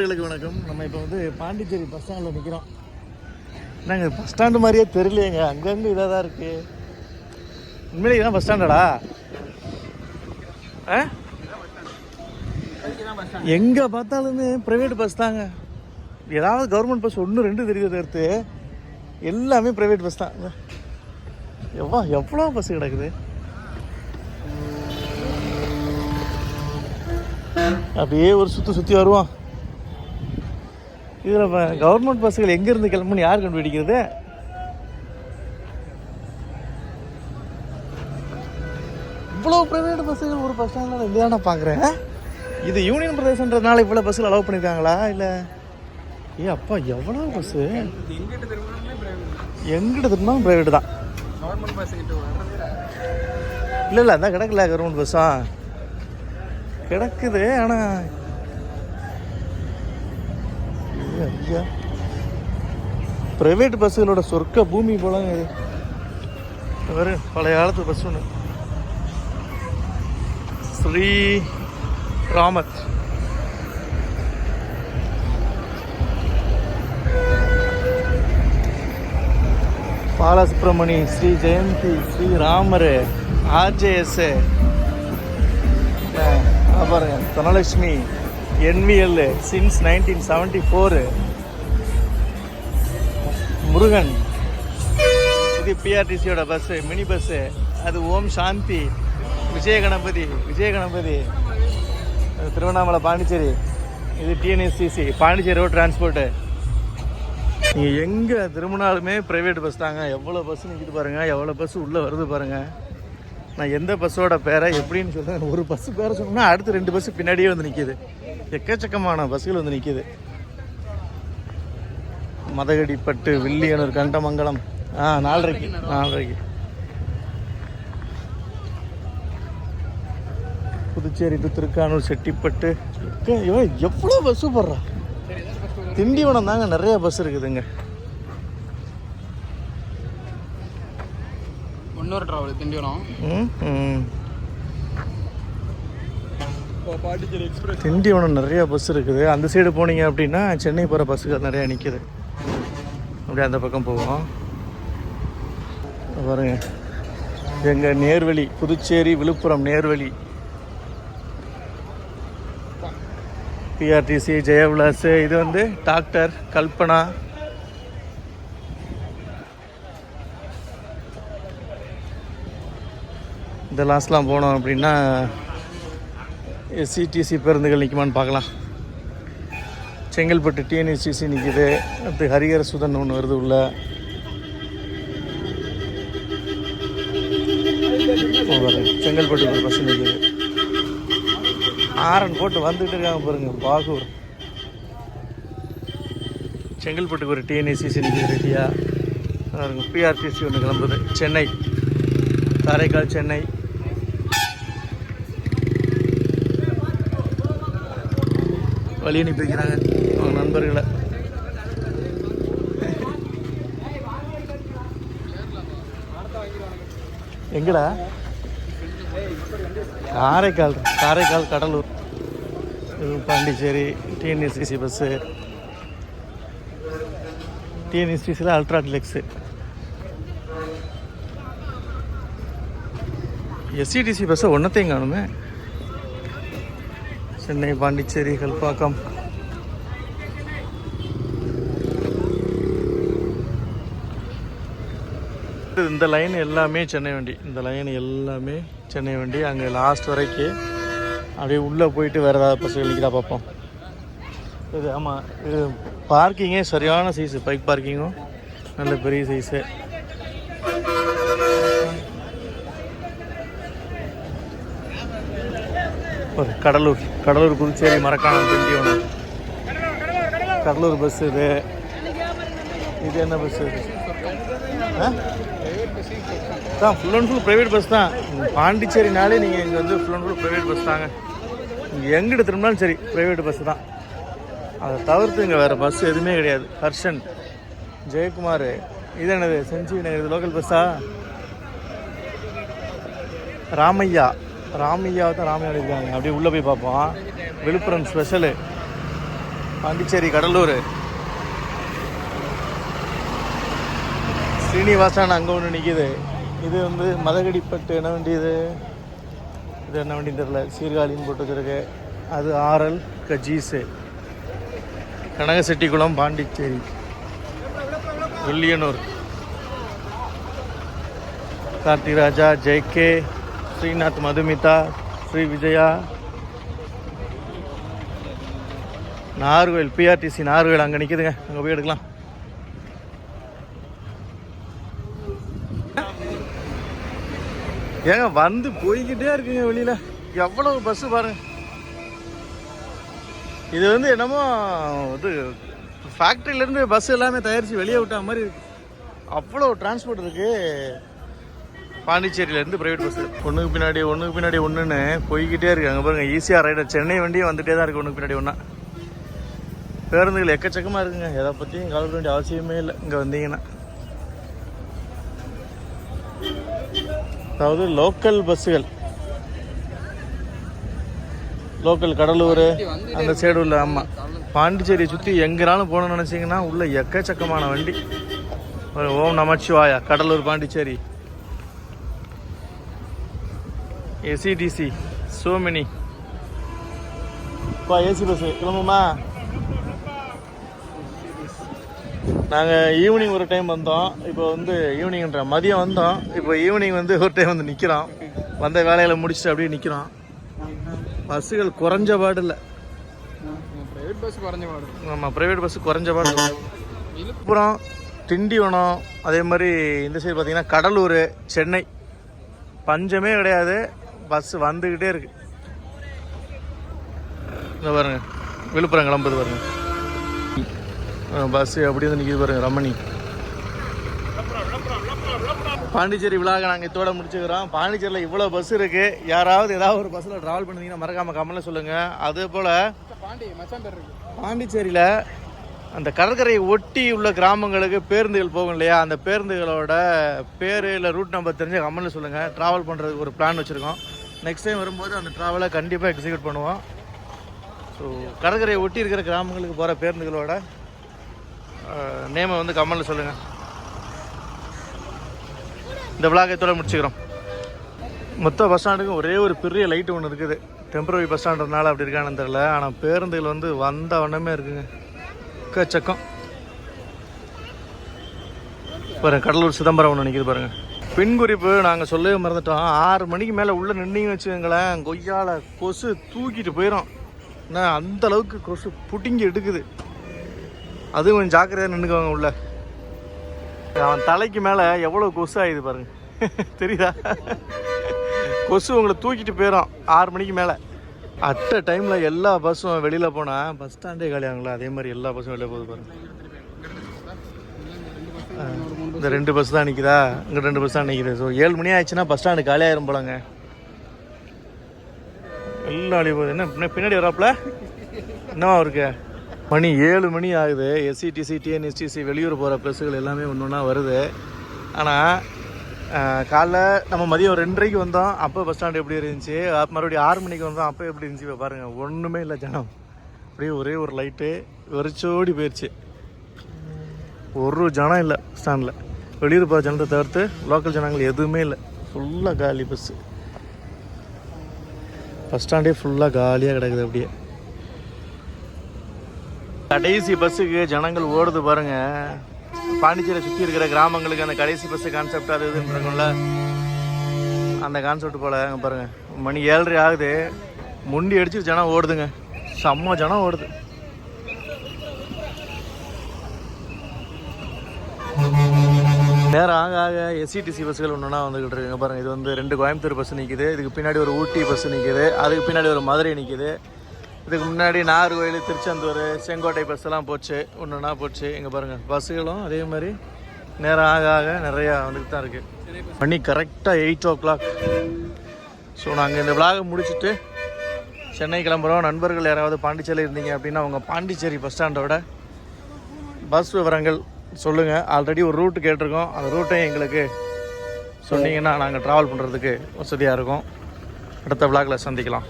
வணக்கம். நம்ம இப்போ வந்து பாண்டிச்சேரி பஸ் ஸ்டாண்டில் நிற்கிறோம். நாங்கள் பஸ் ஸ்டாண்டு மாதிரியே தெரியலையேங்க, அங்கங்கே இதாக தான் இருக்குது. உண்மையிலே இதான் பஸ் ஸ்டாண்டடா? எங்கே பார்த்தாலுமே ப்ரைவேட் பஸ் தாங்க. ஏதாவது கவர்மெண்ட் பஸ் ஒன்று ரெண்டு தெரியுது தவிர்த்து எல்லாமே ப்ரைவேட் பஸ் தான். எவ்வளோ பஸ் கிடக்குது. அப்படியே ஒரு சுற்றி வருவோம். இதில் கவர்மெண்ட் பஸ்ஸுகள் எங்கேருந்து கிளம்புன்னு யார் கண்டுபிடிக்கிறது? இவ்வளோ ப்ரைவேட் பஸ்ஸுகள் ஒரு பஸ் ஸ்டாண்டில் இல்லையா? நான் பார்க்குறேன். இது யூனியன் பிரதேசன்றதுனால இவ்வளோ பஸ்ஸில் அலோவ் பண்ணியிருக்காங்களா இல்லை? அப்பா எவ்வளோ பஸ்ஸு! எங்கிட்ட திரும்பினாலும் ப்ரைவேட்டு தான். இல்லை அதான் கிடக்கல, கவர்மெண்ட் பஸ்ஸா கிடக்குது. ஆனால் ஐயா, ப்ரைவேட் பஸ்ஸுகளோட சொர்க்க பூமி போல வெறும் பழைய காலத்து பஸ் ஒன்று. ஸ்ரீ ராமத் பாலசுப்ரமணி, ஸ்ரீ ஜெயந்தி, ஸ்ரீ ராமர், ஆர்ஜேஎஸ், பாருங்க தனலட்சுமி, NVL சின்ஸ் 1974, முருகன். இது PRTCயோட பஸ்ஸு, மினி பஸ்ஸு. அது ஓம் சாந்தி, விஜயகணபதி திருவண்ணாமலை பாண்டிச்சேரி. இது TNSTC பாண்டிச்சேரி ரோட் டிரான்ஸ்போர்ட்டு. நீங்கள் எங்கே திரும்பினாலுமே ப்ரைவேட் பஸ் தாங்க. எவ்வளோ பஸ்ஸு நிற்கிது பாருங்கள், எவ்வளோ பஸ்ஸு உள்ளே வருது பாருங்கள். நான் எந்த பஸ்ஸோட பேரை எப்படின்னு சொல்கிறேன். ஒரு பஸ்ஸு பேரை சொன்னோம்னா அடுத்து 2 பஸ்ஸு பின்னாடியே வந்து நிற்கிது. எக்கச்சக்கமான பஸ்ஸுகள் வந்து நிற்கிது. மதகடிப்பட்டு, வில்லியனூர், கண்டமங்கலம். 4:30 புதுச்சேரி டு திருக்கானூர், செட்டிப்பட்டு. எவ்வளோ பஸ்ஸு போடுறா. திண்டிவனம் தாங்க நிறைய பஸ் இருக்குதுங்க. திண்டிவனம் நிறைய பஸ் இருக்குது. அந்த சைடு போனீங்க அப்படின்னா சென்னை போகிற பஸ்ஸுகள் நிறையா நிற்கிது. அப்படியே அந்த பக்கம் போவோம் பாருங்க. எங்கள் நேர்வழி, புதுச்சேரி விழுப்புரம் நேர்வழி. PRTC, ஜெயவிலாஸ். இது வந்து டாக்டர் கல்பனா. இந்த லாஸ்ட்லாம் போனோம் அப்படின்னா SCTC பேருந்துகள் நிற்குமான்னு பார்க்கலாம். செங்கல்பட்டு TNSTC நிற்கிது. அடுத்து ஹரிஹர சுதன் ஒன்று வருது உள்ள. செங்கல்பட்டு ஒரு பஸ் நிற்கிது. ஆரன் போட்டு வந்துட்டு இருக்காங்க பாருங்க. பாகூர், செங்கல்பட்டுக்கு ஒரு TNSTC நிற்கிது ரெடியாக. PRTC ஒன்று கிளம்புது. சென்னை, காரைக்கால், சென்னை. வழி அனுப்பி வைக்கிறாங்க அவங்க நண்பர்களை. எங்கடா? காரைக்கால், கடலூர், பாண்டிச்சேரி. TNSTC bus. TNSTCயில் அல்ட்ரா டிலக்ஸு. SCTC பஸ்ஸை ஒன்றத்தையும் காணுமே. சென்னை, பாண்டிச்சேரி, கல்பாக்கம். இந்த லைன் எல்லாமே சென்னை வண்டி. அங்கே லாஸ்ட் வரைக்கும் அப்படியே உள்ளே போயிட்டு வேறு ஏதாவது பஸ் நிற்கிறா பார்ப்போம். இது ஆமாம், இது பார்க்கிங்கே சரியான சைஸு. பைக் பார்க்கிங்கும் நல்ல பெரிய சைஸு. கடலூர் புதுச்சேரி மரக்காணம் திண்டிவனம். கடலூர் பஸ். இது என்ன பஸ்? தான் full and full private bus தான். பாண்டிச்சேரினாலே நீங்கள் இங்கே வந்து full and full private bus தாங்க. இங்கே எங்கிட்ட திரும்பினாலும் சரி ப்ரைவேட் பஸ்ஸு தான். அதை தவிர்த்து இங்கே வேறு பஸ் எதுவுமே கிடையாது. ஹர்ஷன், ஜெயக்குமார். இது என்னது? செஞ்சி நகர். இது லோக்கல் பஸ்ஸா? ராமையா தான் ராமையா இருக்காங்க. அப்படியே உள்ளே போய் பார்ப்போம். விழுப்புரம் ஸ்பெஷலு. பாண்டிச்சேரி கடலூர். ஸ்ரீனிவாசன் அங்கே ஒன்று நிற்கிது. இது வந்து மதகடிப்பட்டு என்ன வண்டி இது? இது என்ன வண்டின்னு தெரியல, சீர்காழின்னு போட்டு வச்சுருக்கு. அது ஆர்எல் கஜீஸு. கனகசெட்டிக்குளம் பாண்டிச்சேரி. வில்லியனூர் கார்த்திராஜா, ஜேகே, ஸ்ரீநாத், மதுமிதா, ஸ்ரீ விஜயா. நாகர்கோவில் பிஆர்டிசி நாகர்கோவில் அங்கே நிற்கிதுங்க, அங்கே போய் எடுக்கலாம். ஏங்க வந்து போய்கிட்டே இருக்குங்க வெளியில், எவ்வளவு பஸ்ஸு பாருங்க. இது வந்து என்னமோ இது ஃபேக்ட்ரியிலேருந்து பஸ் எல்லாமே தயாரித்து வெளியே விட்டா மாதிரி இருக்கு. அவ்வளோ டிரான்ஸ்போர்ட் இருக்குது பாண்டிச்சேரியிலேருந்து ப்ரைவேட் பஸ்ஸு. ஒன்றுக்கு பின்னாடி ஒன்றுன்னு போய்கிட்டே இருக்குது. அங்கே பாருங்கள், ஈஸியாக ரைடர் சென்னை வண்டியும் வந்துகிட்டே தான் இருக்குது ஒன்றுக்கு பின்னாடி ஒன்றா. பேருந்துகள் எக்கச்சக்கமாக இருக்குங்க, எதை பற்றியும் கவலைப்பட வேண்டிய அவசியமே இல்லை இங்கே வந்தீங்கன்னா. அதாவது லோக்கல் பஸ்ஸுகள், லோக்கல் கடலூர் அந்த சைடு உள்ள. ஆமாம், பாண்டிச்சேரியை சுற்றி எங்கேனாலும் போகணும்னு நினச்சிங்கன்னா உள்ள எக்கச்சக்கமான வண்டி. Om Namashivaya, Cuddalore Pondicherry, ACTC, so many. இப்போ ஏசி பஸ்ஸு கிளம்புமா? நாங்கள் ஈவினிங் ஒரு டைம் வந்தோம், இப்போ வந்து ஈவினிங்ன்ற மதியம் வந்தோம், இப்போ ஈவினிங் வந்து ஒரு டைம் வந்து நிற்கிறோம். வந்த வேலையில் முடிச்சுட்டு அப்படியே நிற்கிறோம். பஸ்ஸுகள் குறைஞ்ச பாடு இல்லை. ப்ரைவேட் பஸ் குறைஞ்ச பாடு. ஆமாம், ப்ரைவேட் பஸ்ஸு குறைஞ்ச பாடு. அப்புறம் திண்டிவனம், அதே மாதிரி இந்த சைடு பார்த்திங்கன்னா கடலூர், சென்னை, பஞ்சமே கிடையாது, பஸ் வந்துக்கிட்டே இருக்குது. இந்த பாருங்கள், விழுப்புரம் கிளம்புது பாருங்கள் பஸ்ஸு அப்படி வந்து நிற்கிது பாருங்கள், ரமணி. பாண்டிச்சேரி விழாவை நாங்கள் இதோட முடிச்சுக்கிறோம். பாண்டிச்சேரியில் இவ்வளோ பஸ் இருக்குது. யாராவது ஏதாவது ஒரு பஸ்ஸில் ட்ராவல் பண்ணிங்கன்னா மறக்காமல் கமெண்ட்டில் சொல்லுங்கள். அதே போல் பாண்டிச்சேரியில் அந்த கடற்கரையை ஒட்டி உள்ள கிராமங்களுக்கு பேருந்துகள் போகும் இல்லையா, அந்த பேருந்துகளோட பேர் இல்லை ரூட் நம்பர் தெரிஞ்சு கமெண்ட்டில் சொல்லுங்கள். ட்ராவல் பண்ணுறதுக்கு ஒரு பிளான் வச்சுருக்கோம். நெக்ஸ்ட் டைம் வரும்போது அந்த ட்ராவலை கண்டிப்பாக எக்ஸிக்யூட் பண்ணுவோம். ஸோ கடற்கரையை ஒட்டி இருக்கிற கிராமங்களுக்கு போகிற பேருந்துகளோட நேமை வந்து கமெண்ட்டில் சொல்லுங்கள். இந்த விழாவை இதோட முடிச்சுக்கிறோம். மொத்த பஸ் ஸ்டாண்டுக்கும் ஒரே ஒரு பெரிய லைட்டு ஒன்று இருக்குது. டெம்பரரி பஸ் ஸ்டாண்டுனால அப்படி இருக்கான்னு தெரியல, ஆனால் பேருந்துகள் வந்து வந்த வண்ணமே இருக்குங்க, எக்கச்சக்கம். பாருங்கள், கடலூர் சிதம்பரம் ஒன்று நிற்கிது பாருங்கள். பின் குறிப்பு நாங்கள் சொல்லவே மறந்துட்டோம். 6 மணிக்கு மேலே உள்ளே நின்னீங்கன்னு வச்சுக்கோங்களேன், கொய்யால கொசு தூக்கிட்டு போயிடும். ஏன்னா அந்தளவுக்கு கொசு புட்டிங்கி எடுக்குது. அதுவும் கொஞ்சம் ஜாக்கிரதையாக நின்றுக்குவாங்க உள்ள. அவன் தலைக்கு மேலே எவ்வளோ கொசு ஆகிது பாருங்க, தெரியுதா? கொசு உங்களை தூக்கிட்டு போயிடும் 6 மணிக்கு மேலே. அட்ட டைமில் எல்லா பஸ்ஸும் வெளியில் போனால் பஸ் ஸ்டாண்டே காலியாங்களா, அதே மாதிரி எல்லா பஸ்ஸும் வெளியே போகுது பாருங்க. இந்த 2 பஸ் தான் நிற்குதா, இங்கே 2 பஸ் தான் நிற்கிது. ஸோ 7 மணி ஆயிடுச்சுன்னா பஸ் ஸ்டாண்டு காலியாயிரும் போலங்க. எல்லாம் அழி போகுது. என்ன பின்னாடி வராப்புல என்னவா இருக்கு? மணி 7 மணி ஆகுது. எஸ்சிடிசி, டிஎன்எஸ்டிசி வெளியூர் போகிற பஸ்ஸுகள் எல்லாமே ஒன்று ஒன்றா வருது. ஆனால் காலைல நம்ம மதியம் 2:30க்கு வந்தோம், அப்போ பஸ் ஸ்டாண்டு எப்படி இருந்துச்சு. மறுபடியும் 6 மணிக்கு வந்தோம், அப்போ எப்படி இருந்துச்சு. இப்போ பாருங்கள், ஒன்றுமே இல்லை ஜனம். அப்படியே ஒரே ஒரு லைட்டு வெறிச்சோடி போயிடுச்சு. ஒரு ஜனம் இல்லை ஸ்டாண்டில். வெளியூர் போகிற ஜனத்தை தவிர்த்து லோக்கல் ஜனங்கள் எதுவுமே இல்லை. ஃபுல்லாக காலி பஸ்ஸு. பஸ் ஸ்டாண்டே ஃபுல்லாக காலியாக கிடக்குது. அப்படியே கடைசி பஸ்ஸுக்கு ஜனங்கள் ஓடுது பாருங்கள். பாண்டிச்சேரியை சுற்றி இருக்கிற கிராமங்களுக்கு அந்த கடைசி பஸ்ஸு கான்செப்ட் அது இதுன்றவங்கள அந்த கான்செப்ட் போல். அங்கே பாருங்கள், மணி 7:30 ஆகுது, முண்டி அடிச்சு ஜனம் ஓடுதுங்க, செம்ம ஜனம் ஓடுது. நேரம் ஆக ஆக எஸ்சிடிசி பஸ்ஸுகள் ஒன்றுனா வந்துக்கிட்டு இருக்குங்க பாருங்கள். இது வந்து 2 கோயம்புத்தூர் பஸ் நிற்கிது, இதுக்கு பின்னாடி ஒரு ஊட்டி பஸ் நிற்கிது, அதுக்கு பின்னாடி ஒரு மதுரை நிற்கிது, இதுக்கு முன்னாடி நாகர்கோவில், திருச்செந்தூர், செங்கோட்டை பஸ்ஸெல்லாம் போச்சு, ஒன்றுனா போச்சு. இங்கே பாருங்கள், பஸ்ஸுகளும் அதே மாதிரி நேரம் ஆக ஆக நிறையா வந்துக்கிட்டு தான் இருக்குது. மணி கரெக்டாக 8 o'clock. ஸோ நாங்கள் இந்த விழாவை முடிச்சுட்டு சென்னை கிளம்புறோம். நண்பர்கள் யாராவது பாண்டிச்சேரியில் இருந்தீங்க அப்படின்னா அவங்க பாண்டிச்சேரி பஸ் ஸ்டாண்டோட பஸ் விவரங்கள் சொல்லுங்கள். ஆல்ரெடி ஒரு ரூட்டு கேட்டிருக்கோம், அந்த ரூட்டையும் எங்களுக்கு சொன்னீங்கன்னா நாங்கள் ட்ராவல் பண்ணுறதுக்கு வசதியாக இருக்கும். அடுத்த விழாவில் சந்திக்கலாம்.